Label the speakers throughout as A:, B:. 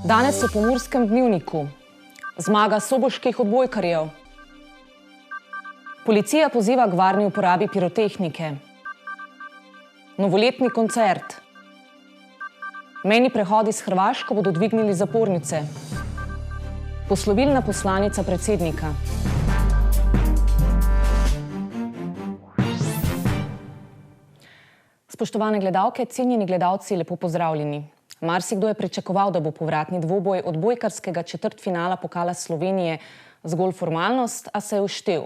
A: Danes v Pomurskem dnevniku. Zmaga soboških odbojkarjev. Policija poziva k varni uporabi pirotehnike. Novoletni koncert. Mejni prehodi s Hrvaško bodo dvignili zapornice. Poslovilna poslanica predsednika. Spoštovane gledalke, cenjeni gledalci, lepo pozdravljeni. Marsikdo je pričakoval, da bo povratni dvoboj odbojkarskega četrtfinala Pokala Slovenije zgolj formalnost, a se je uštel.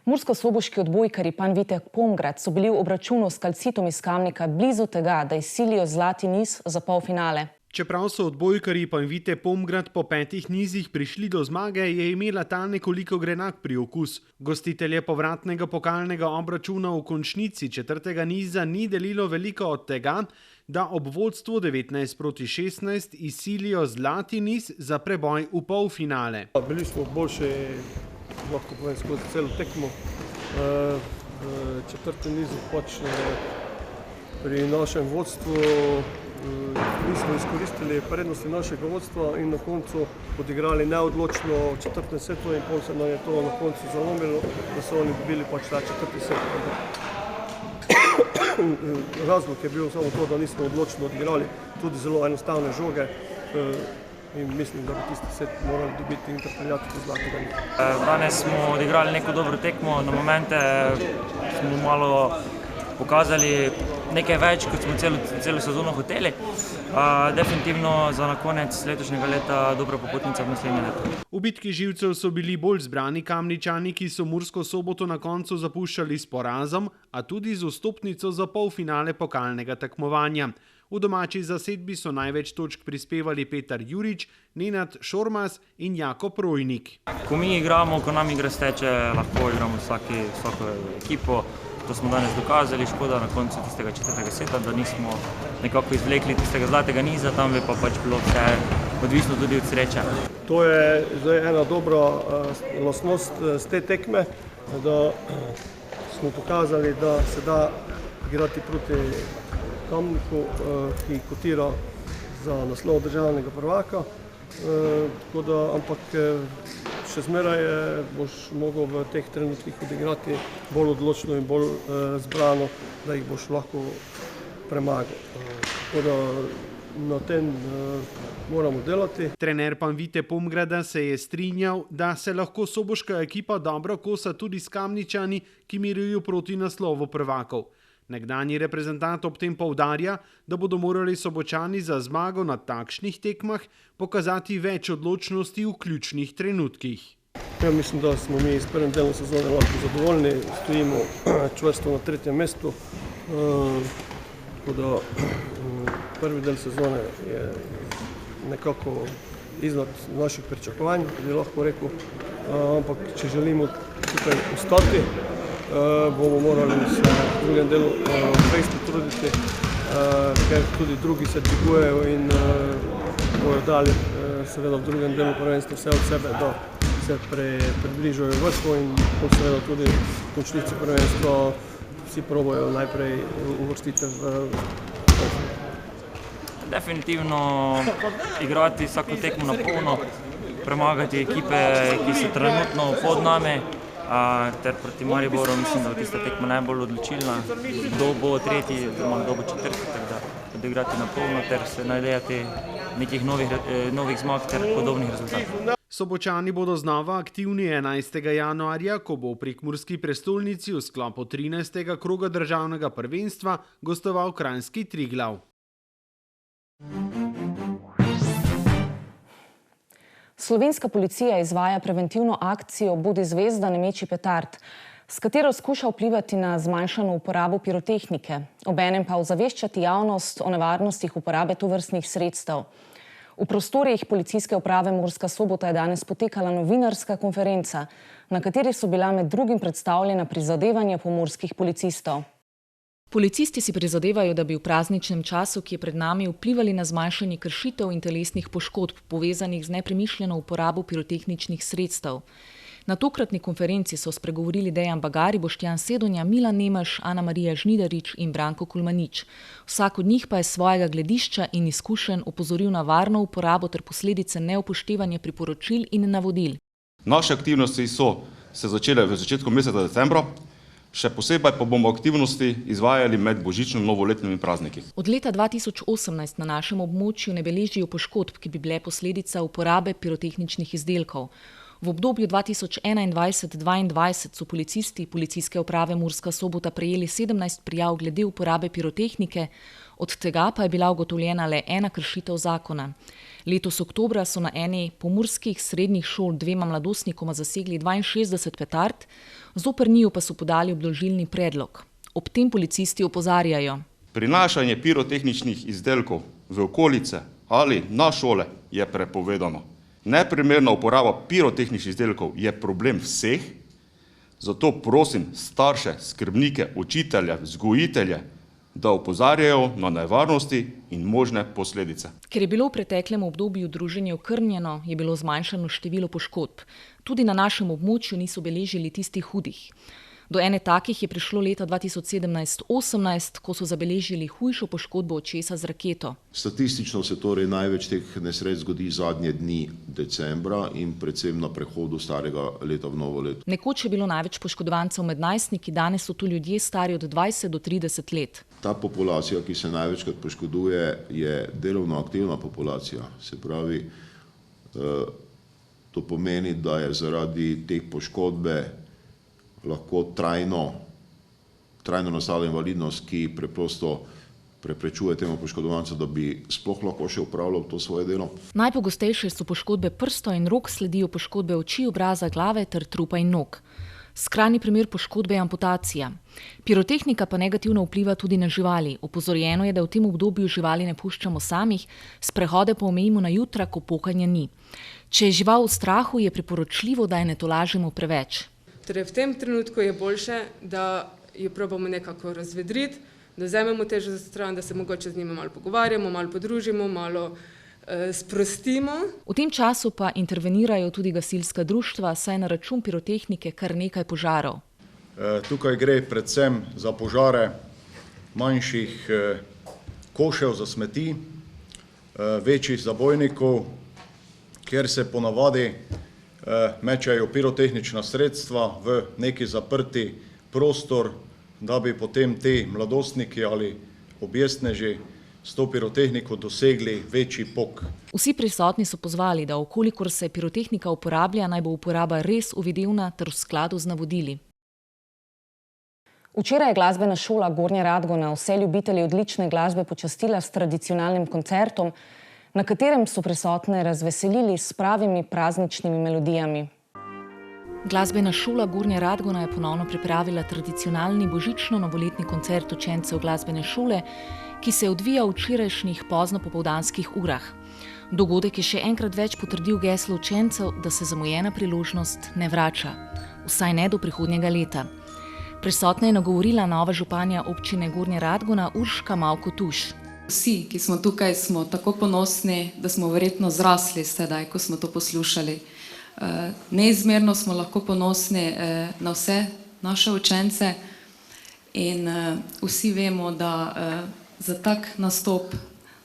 A: Mursko-soboški odbojkarji Panvitek Pomgrad so bili v obračunu s Kalcitom iz Kamnika blizu tega, da izsilijo zlati niz za polfinale.
B: Čeprav so odbojkarji Panvite Pomgrad po 5 nizih prišli do zmage, je imela ta nekoliko grenak priokus. Gostitelje povratnega pokalnega obračuna v končnici 4. niza ni delilo veliko od tega, da ob vodstvu 19-16 izsilijo zlati niz za preboj v polfinale.
C: Bili smo boljši, lahko povem, skozi celo tekmo. V 4. nizu pač pri našem vodstvu nismo izkoristili prednosti našega vodstva in na koncu odigrali neodločno v 4. setu in pol se nam je to na koncu zalomilo, da so oni dobili pač ta 4. set. Razlog je bil samo to, da nismo odločno odigrali tudi zelo enostavne žoge in mislim, da bi tisti set morali dobiti in pripeljati do zlatega niza.
D: Danes smo odigrali neko dobro tekmo, na momente smo malo pokazali nekaj več, kot smo celo sezono hoteli. Definitivno za na konec letošnjega leta dobra popotnica v naslednje leto.
B: V bitki živcev so bili bolj zbrani Kamničani, ki so Mursko Soboto na koncu zapuščali s porazom, a tudi z vstopnico za polfinale pokalnega tekmovanja. V domači zasedbi so največ točk prispevali Petar Jurič, Nenad Šormas in Jakob Rojnik.
D: Ko mi igramo, ko nam igra steče, lahko igramo vsako ekipo. To smo danes dokazali, škoda na koncu tistega 4. seta, da nismo nekako izvlekli tistega zlatega niza, tam bi pa pač bilo vse odvisno tudi od sreče.
C: To je zdaj ena dobra lastnost z te tekme, da smo pokazali, da se da igrati proti Kamniku, ki kotira za naslov državnega prvaka. Ampak še zmeraj boš mogel v teh trenutkih odigrati bolj odločno in bolj zbrano, da jih boš lahko premagal. Tako da na tem moramo delati.
B: Trener Panvite Pomgrada se je strinjal, da se lahko soboška ekipa dobro kosa tudi s Kamničani, ki mirijo proti naslovu prvakov. Nekdanji reprezentant ob tem poudarja, da bodo morali Sobočani za zmago na takšnih tekmah pokazati več odločnosti v ključnih trenutkih.
C: Ja, mislim, da smo mi s prvim delom sezone lahko zadovoljni, stojimo čvrsto na 3. mestu. Tako da prvi del sezone je nekako iznad naših pričakovanj, bi lahko rekel, ampak če želimo tukaj ostati, bomo morali se v drugem delu fejsto truditi, ker tudi drugi se dvigujejo in bojo dali seveda v drugem delu prvenstva vse od sebe, da se približajo vrhu in seveda tudi v končnici prvenstva vsi probajo najprej uvrstiti v vrhu.
D: Definitivno igrati vsako tekmo na polno, premagati ekipe, ki so trenutno pod nami, ter proti Mariboru mislim, da bo tista tekma najbolj odločilna, kdo bo tretji, kdo bo četrti, tako da odigrati na polno ter se nadejati nekih novih zmag ter podobnih rezultatov.
B: Sobočani bodo znova aktivni 11. januarja, ko bo v prekmurski prestolnici v sklopu 13. kroga državnega prvenstva gostoval kranjski Triglav.
A: Slovenska policija izvaja preventivno akcijo Bodi zvezda, ne meči petard, s katero skuša vplivati na zmanjšano uporabo pirotehnike, obenem pa ozaveščati javnost o nevarnostih uporabe tovrstnih sredstev. V prostorih policijske uprave Murska Sobota je danes potekala novinarska konferenca, na kateri so bila med drugim predstavljena prizadevanja pomurskih policistov. Policisti si prizadevajo, da bi v prazničnem času, ki je pred nami, vplivali na zmanjšanje kršitev in telesnih poškodb, povezanih z nepremišljeno uporabo pirotehničnih sredstev. Na tokratni konferenci so spregovorili Dejan Bagari, Boštjan Sedonja, Milan Nemaš, Ana Marija Žnidarič in Branko Kulmanič. Vsak od njih pa je svojega gledišča in izkušenj opozoril na varno uporabo ter posledice neupoštevanja priporočil in navodil.
E: Naše aktivnosti so se začele v začetku meseca decembra, še posebej pa bomo aktivnosti izvajali med božično-novoletnimi prazniki.
A: Od leta 2018 na našem območju ne beležijo poškodb, ki bi bile posledica uporabe pirotehničnih izdelkov. V obdobju 2021-2022 so policisti Policijske uprave Murska Sobota prejeli 17 prijav glede uporabe pirotehnike, od tega pa je bila ugotovljena le ena kršitev zakona. Letos oktobra so na eni pomurskih srednjih šol 2 mladostnikoma zasegli 62 petard, zoper njiju pa so podali obdolžilni predlog. Ob tem policisti opozarjajo.
E: Prinašanje pirotehničnih izdelkov v okolice ali na šole je prepovedano. Neprimerna uporaba pirotehničnih izdelkov je problem vseh, zato prosim starše, skrbnike, učitelje, vzgojitelje, da opozarjajo na nevarnosti in možne posledice.
A: Ker je bilo v preteklem obdobju druženje okrnjeno, je bilo zmanjšano število poškodb. Tudi na našem območju niso beležili tistih hudih. Do ene takih je prišlo leta 2017-18, ko so zabeležili hujšo poškodbo očesa z raketo.
F: Statistično se torej največ teh nesreč zgodi zadnje dni decembra in predvsem na prehodu starega leta v novo leto.
A: Nekoč je bilo največ poškodovancev med najstniki, danes so tu ljudje stari od 20 do 30 let.
F: Ta populacija, ki se največkrat poškoduje, je delovno aktivna populacija. Se pravi, to pomeni, da je zaradi teh poškodbe lahko trajno nastala invalidnost, ki preprosto preprečuje temu poškodovancu, da bi sploh lahko še opravljal to svoje delo.
A: Najpogostejše so poškodbe prstov in rok, sledijo poškodbe oči, obraza, glave ter trupa in nog. Skrajni primer poškodbe je amputacija. Pirotehnika pa negativno vpliva tudi na živali. Opozorjeno je, da v tem obdobju živali ne puščamo samih, sprehode pa omejimo na jutra, ko pokanja ni. Če je žival v strahu, je priporočljivo, da je ne tolažimo preveč.
G: Torej, v tem trenutku je boljše, da jo probamo nekako razvedriti, da vzamemo težo za stran, da se mogoče z njima malo pogovarjamo, malo podružimo, malo sprostimo.
A: V tem času pa intervenirajo tudi gasilska društva, saj na račun pirotehnike kar nekaj požarov.
H: Tukaj gre predvsem za požare manjših košev za smeti, večjih zabojnikov, kjer se ponavadi mečejo pirotehnična sredstva v neki zaprti prostor, da bi potem ti mladostniki ali objestneži s to pirotehniko dosegli večji pok.
A: Vsi prisotni so pozvali, da okolikor se pirotehnika uporablja, naj bo uporaba res uvidevna ter v skladu z navodili. Včeraj je glasbena šola Gornja Radgona vse ljubitelje odlične glasbe počastila s tradicionalnim koncertom, na katerem so prisotne razveselili s pravimi prazničnimi melodijami. Glasbena šola Gornja Radgona je ponovno pripravila tradicionalni božično-novoletni koncert učencev glasbene šole, ki se odvija v včerajšnjih poznopopoldanskih urah. Dogodek je še enkrat več potrdil geslo učencev, da se zamujena priložnost ne vrača, vsaj ne do prihodnjega leta. Prisotna je nagovorila nova županja občine Gornja Radgona Urška Mavko Tuš.
I: Vsi, ki smo tukaj, smo tako ponosni, da smo verjetno zrasli sedaj, ko smo to poslušali. Neizmerno smo lahko ponosni na vse naše učence in vsi vemo, da za tak nastop,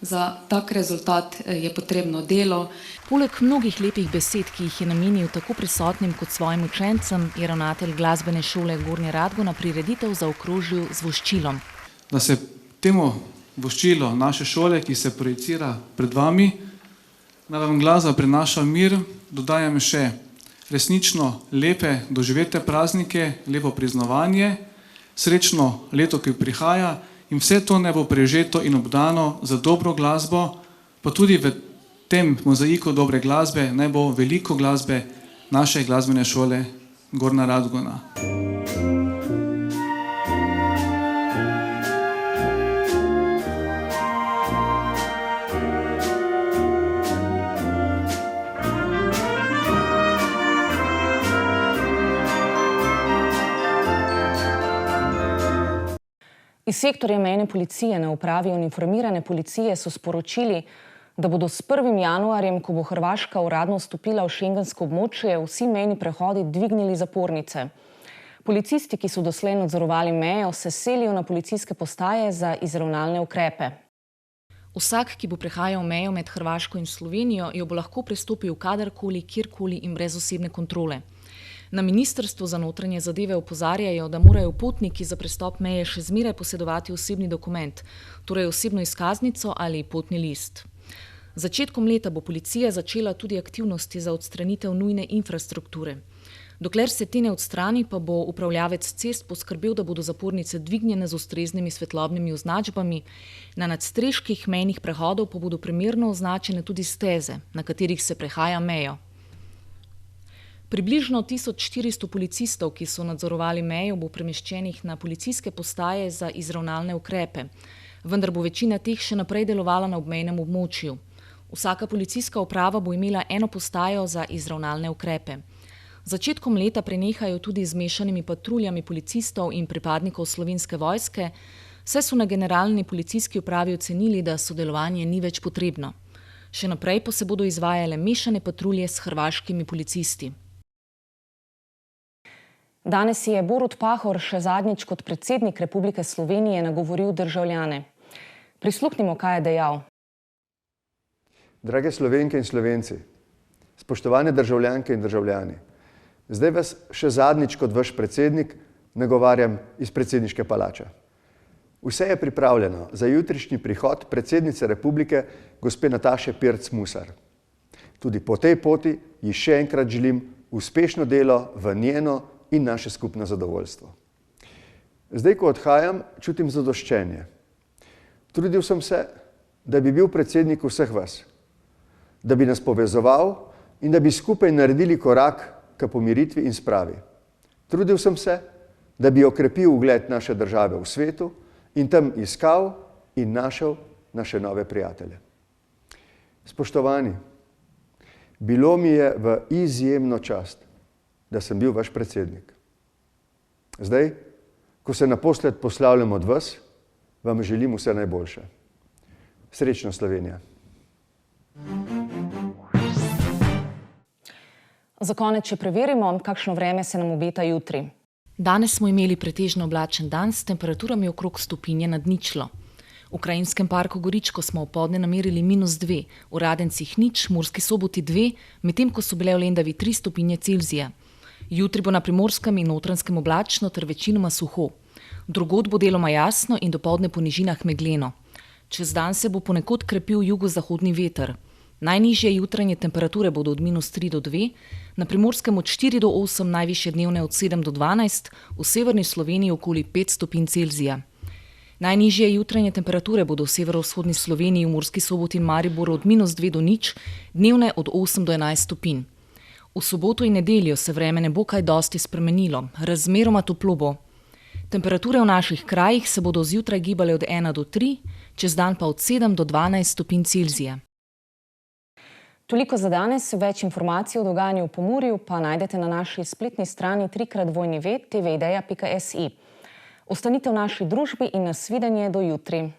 I: za tak rezultat je potrebno delo.
A: Poleg mnogih lepih besed, ki jih je namenil tako prisotnim kot svojim učencem, je ravnatelj glasbene šole Gornja Radgona prireditev zaokrožil z voščilom.
J: Da se temu voščilo naše šole, ki se projicira pred vami, naj vam glasba prinaša mir, dodajam še resnično lepe doživete praznike, lepo praznovanje, srečno leto, ki prihaja, in vse to naj bo prežeto in obdano za dobro glasbo, pa tudi v tem mozaiku dobre glasbe naj bo veliko glasbe naše glasbene šole Gornja Radgona.
A: Iz sektorja mejne policije na upravi uniformirane policije so sporočili, Da bodo s 1. januarjem, ko bo Hrvaška uradno vstopila v šengensko območje, vsi mejni prehodi dvignili zapornice. Policisti, ki so doslej nadzorovali mejo, se selijo na policijske postaje za izravnalne ukrepe. Vsak, ki bo prehajal mejo med Hrvaško in Slovenijo, jo bo lahko prestopil kadarkoli, kjerkoli in brez osebne kontrole. Na Ministrstvu za notranje zadeve opozarjajo, da morajo potniki za prestop meje še zmeraj posedovati osebni dokument, torej osebno izkaznico ali potni list. Z začetkom leta bo policija začela tudi aktivnosti za odstranitev nujne infrastrukture. Dokler se te ne odstrani, pa bo upravljavec cest poskrbel, da bodo zapornice dvignjene z ustreznimi svetlobnimi označbami, na nadstreških mejnih prehodov pa bodo primerno označene tudi steze, na katerih se prehaja mejo. Približno 1400 policistov, ki so nadzorovali mejo, bo premeščenih na policijske postaje za izravnalne ukrepe, vendar bo večina teh še naprej delovala na obmejnem območju. Vsaka policijska uprava bo imela eno postajo za izravnalne ukrepe. Z začetkom leta prenehajo tudi z mešanimi patruljami policistov in pripadnikov Slovenske vojske, saj so na generalni policijski upravi ocenili, da sodelovanje ni več potrebno. Še naprej pa se bodo izvajale mešane patrulje s hrvaškimi policisti. Danes je Borut Pahor še zadnjič kot predsednik Republike Slovenije nagovoril državljane. Prisluhnimo, kaj je dejal.
K: Drage Slovenke in Slovenci, spoštovane državljanke in državljani, zdaj vas še zadnjič kot vaš predsednik nagovarjam iz predsedniške palače. Vse je pripravljeno za jutrišnji prihod predsednice Republike, gospe Nataše Pirc Musar. Tudi po tej poti ji še enkrat želim uspešno delo v njeno in naše skupno zadovoljstvo. Zdaj, ko odhajam, čutim zadoščenje. Trudil sem se, da bi bil predsednik vseh vas, da bi nas povezoval in da bi skupaj naredili korak k pomiritvi in spravi. Trudil sem se, da bi okrepil ugled naše države v svetu in tam iskal in našel naše nove prijatelje. Spoštovani, bilo mi je v izjemno čast, da sem bil vaš predsednik. Zdaj, ko se naposled poslavljam od vas, vam želim vse najboljše. Srečno, Slovenija!
A: Za konec še preverimo, kakšno vreme se nam obeta jutri. Danes smo imeli pretežno oblačen dan s temperaturami okrog stopinje nad ničlo. V Krajinskem parku Goričko smo opoldne namerili -2, v Radencih 0, Murski Soboti 2, medtem ko so bile v Lendavi 3 stopinje Celzija. Jutri bo na Primorskem in Notranjskem oblačno ter večinoma suho. Drugod bo deloma jasno in dopoldne po nižinah megleno. Čez dan se bo ponekod krepil jugozahodni veter. Najnižje jutranje temperature bodo od -3 do 2, na Primorskem od 4 do 8, najvišje dnevne od 7 do 12, v severni Sloveniji okoli 5 stopinj Celzija. Najnižje jutranje temperature bodo v severovzhodni Sloveniji, v Murski Soboti in Mariboru od -2 do 0, dnevne od 8 do 11 stopinj. V soboto in nedeljo se vreme ne bo kaj dosti spremenilo, razmeroma toplo bo. Temperature v naših krajih se bodo zjutraj gibale od 1 do 3, čez dan pa od 7 do 12 stopinj Celzija. Toliko za danes, več informacij o dogajanju v Pomurju pa najdete na naši spletni strani www.tvideja.si. Ostanite v naši družbi in nasvidenje do jutri.